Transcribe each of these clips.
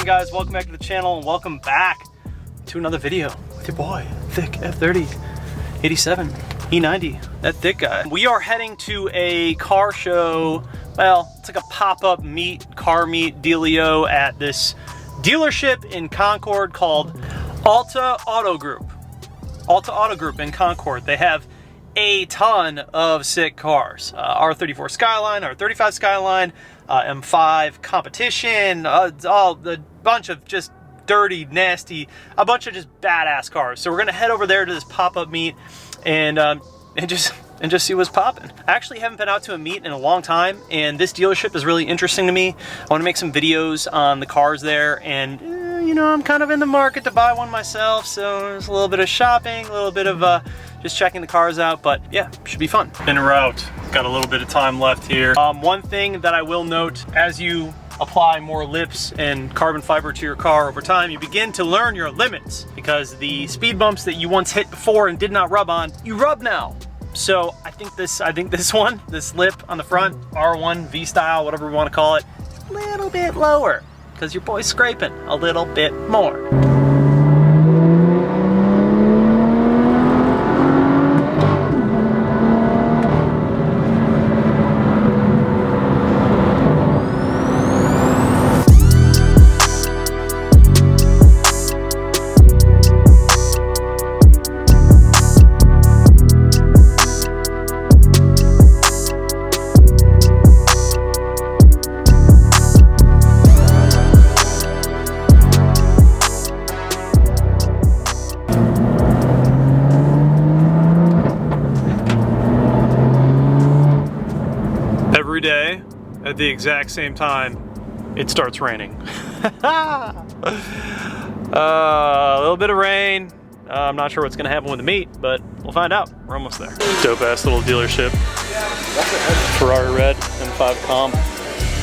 happening, guys? Welcome back to the channel and welcome back to another video with your boy, Thick F87 E90, that thick guy. We are heading to a car show. Well, it's like a pop-up car meet dealio at this dealership in Concord called Alta Auto Group. Alta Auto Group in Concord. They have a ton of sick cars. R34 Skyline, R35 Skyline, M5 Competition, all the bunch of just dirty, nasty, a bunch of just badass cars. So we're gonna head over there to this pop-up meet and just see what's popping. I actually haven't been out to a meet in a long time, and this dealership is really interesting to me. I want to make some videos on the cars there, and you know, I'm kind of in the market to buy one myself, so there's a little bit of shopping, a little bit of just checking the cars out, but yeah, should be fun. En route, got a little bit of time left here. One thing that I will note, as you apply more lips and carbon fiber to your car over time, you begin to learn your limits, because the speed bumps that you once hit before and did not rub on, you rub now. So I think this lip on the front, R1 V style, whatever we want to call it, is a little bit lower, because your boy's scraping a little bit more. Every day at the exact same time it starts raining. A little bit of rain. I'm not sure what's gonna happen with the meet, but we'll find out. We're almost there. Dope ass little dealership. Ferrari red, M5 comp.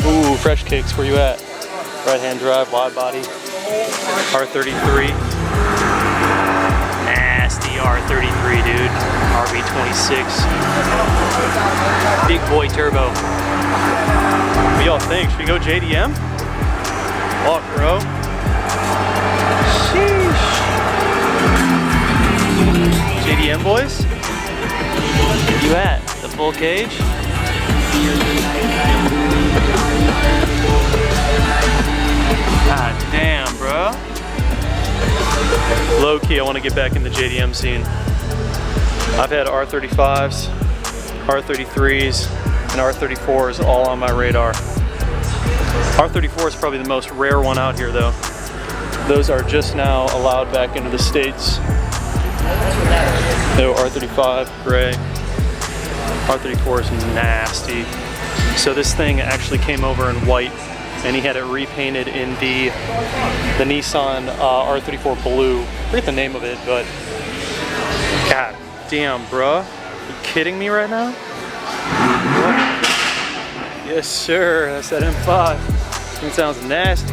Ooh, fresh kicks, where you at? Right hand drive, wide body. R33. Nasty R33, dude. RB26. Big boy turbo. What y'all think? Should we go JDM? Walk, bro. Sheesh. JDM, boys? Where you at? The full cage? God damn, bro. Low key, I want to get back in the JDM scene. I've had R35s, R33s, and R34s all on my radar. R34 is probably the most rare one out here, though. Those are just now allowed back into the States. No, R35, gray. R34 is nasty. So this thing actually came over in white, and he had it repainted in the Nissan R34 blue. I forget the name of it, but god damn, bruh. You kidding me right now? Yes, sir. That's that M5. It sounds nasty.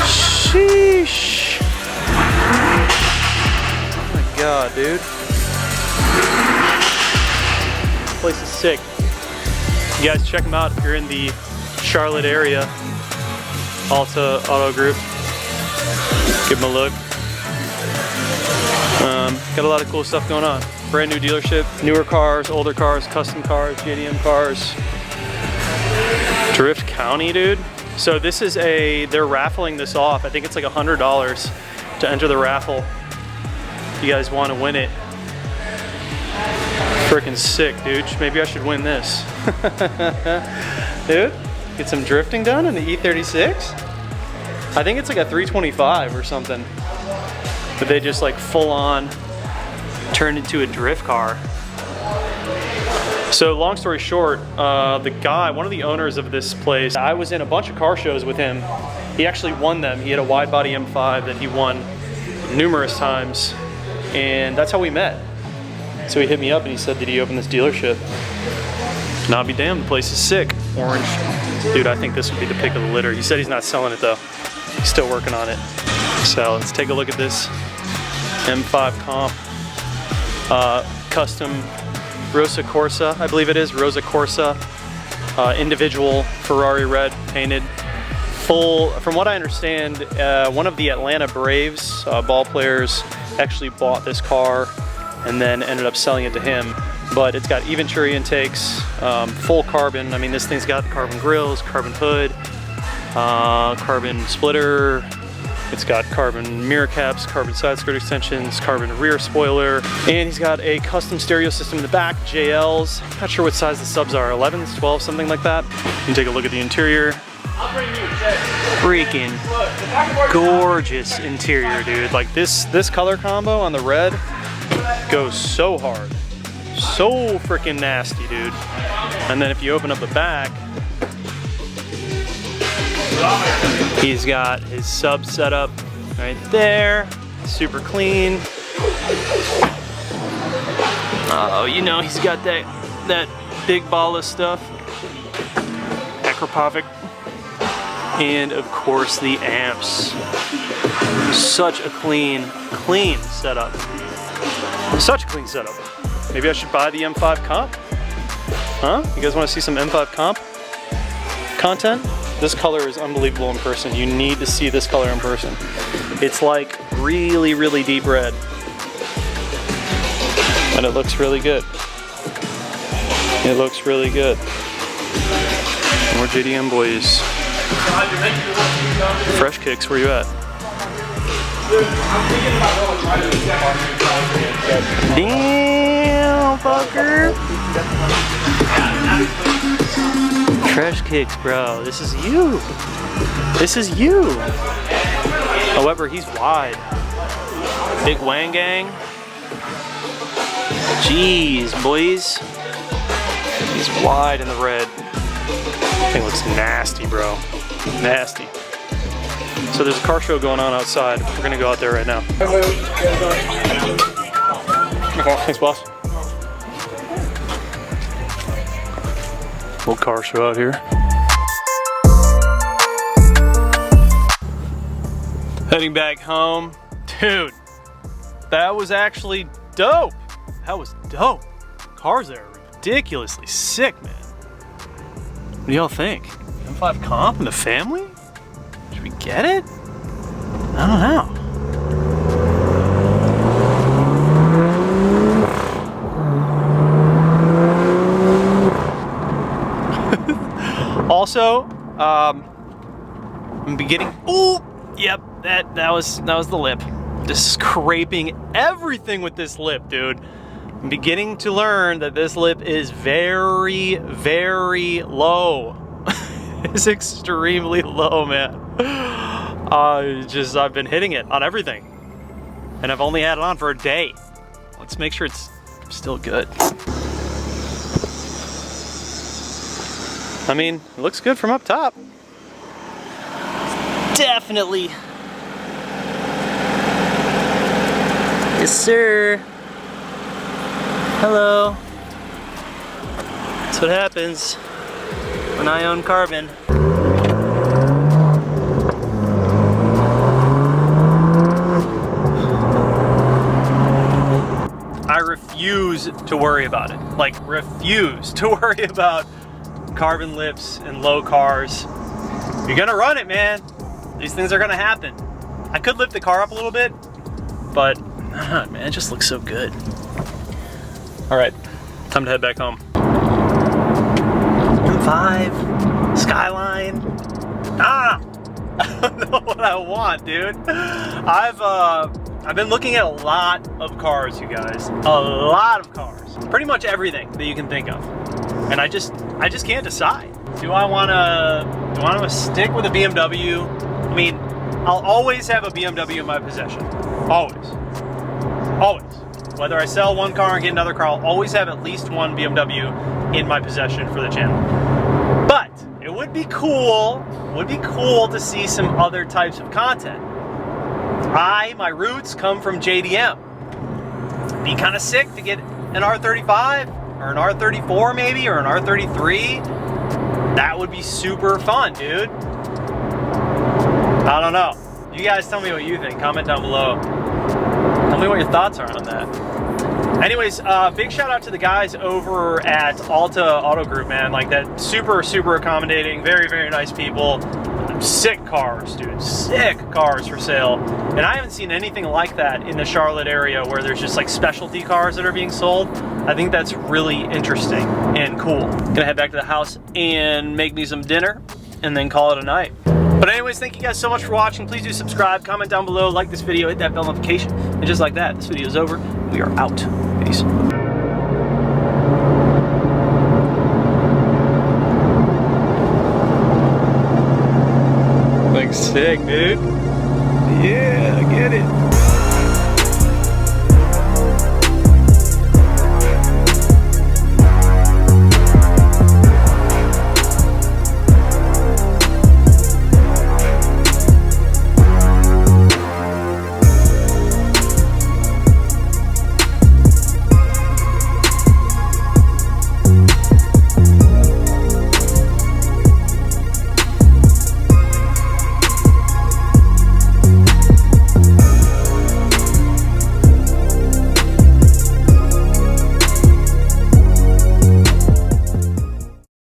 Sheesh. Oh my god, dude. This place is sick. You guys check them out if you're in the Charlotte area. Alta Auto Group. Give them a look. Got a lot of cool stuff going on. Brand new dealership, newer cars, older cars, custom cars, JDM cars. Drift County, dude. So this is they're raffling this off. I think it's like $100 to enter the raffle. If you guys want to win it. Freaking sick, dude. Maybe I should win this. Dude, get some drifting done in the E36? I think it's like a 325 or something. But they just like full on turned into a drift car. So long story short, the guy, one of the owners of this place, I was in a bunch of car shows with him. He actually won them. He had a wide body M5 that he won numerous times, and that's how we met. So he hit me up and he said, did he open this dealership? And I'll be damned, the place is sick. Orange. Dude, I think this would be the pick of the litter. He said he's not selling it though. He's still working on it. So let's take a look at this M5 comp. Custom Rosa Corsa, I believe it is, Rosa Corsa. Individual Ferrari red painted. full, from what I understand, one of the Atlanta Braves ball players actually bought this car and then ended up selling it to him. But it's got Eventuri intakes, full carbon. I mean, this thing's got carbon grills, carbon hood, carbon splitter. It's got carbon mirror caps, carbon side skirt extensions, carbon rear spoiler, and he's got a custom stereo system in the back, JLs. Not sure what size the subs are, 11s, 12s, something like that. You can take a look at the interior. Freaking gorgeous interior, dude. Like this color combo on the red goes so hard. So freaking nasty, dude. And then if you open up the back, he's got his sub setup right there, super clean. Oh, you know, he's got that big ball of stuff, Acropovic, and of course the amps. Such a clean setup. Such a clean setup. Maybe I should buy the M5 comp? Huh? You guys want to see some M5 comp content? This color is unbelievable in person. You need to see this color in person. It's like really, really deep red. And it looks really good. It looks really good. More JDM boys. Fresh Kicks, where you at? Damn, fucker. Fresh Kicks, bro. This is you. This is you. However, he's wide. Big Wang Gang. Jeez, boys. He's wide in the red. Thing looks nasty, bro. Nasty. So there's a car show going on outside. We're gonna go out there right now. Thanks, boss. Little car show out here. Heading back home. Dude, that was actually dope. That was dope. Cars there are ridiculously sick, man. What do y'all think? M5 comp in the family? Should we get it? I don't know. Also, I'm beginning. Oh, yep, that was the lip. Just scraping everything with this lip, dude. I'm beginning to learn that this lip is very, very low. It's extremely low, man. I've been hitting it on everything, and I've only had it on for a day. Let's make sure it's still good. I mean, it looks good from up top. Definitely. Yes, sir. Hello. That's what happens when I own carbon. I refuse to worry about it. Like, refuse to worry about carbon lips and low cars. You're gonna run it, man. These things are gonna happen. I could lift the car up a little bit, but man, it just looks so good. All right, time to head back home. M5, Skyline. I don't know what I want, dude. I've been looking at a lot of cars, you guys. A lot of cars. Pretty much everything that you can think of. And I just can't decide. Do I wanna stick with a BMW? I mean, I'll always have a BMW in my possession. Always. Always. Whether I sell one car and get another car, I'll always have at least one BMW in my possession for the channel. But it would be cool to see some other types of content. My roots come from JDM. It'd be kind of sick to get an R35 or an R34 maybe, or an R33. That would be super fun, dude. I don't know. You guys tell me what you think. Comment down below. Tell me what your thoughts are on that. Anyways, big shout out to the guys over at Alta Auto Group, man. Like, that super accommodating, very nice people. some sick cars, dude. Sick cars for sale. And I haven't seen anything like that in the Charlotte area where there's just like specialty cars that are being sold. I think that's really interesting and cool. Gonna head back to the house and make me some dinner and then call it a night. But anyways, thank you guys so much for watching. Please do subscribe, comment down below, like this video, hit that bell notification. And just like that, this video is over. We are out. Peace. Sick, dude. Yeah, get it.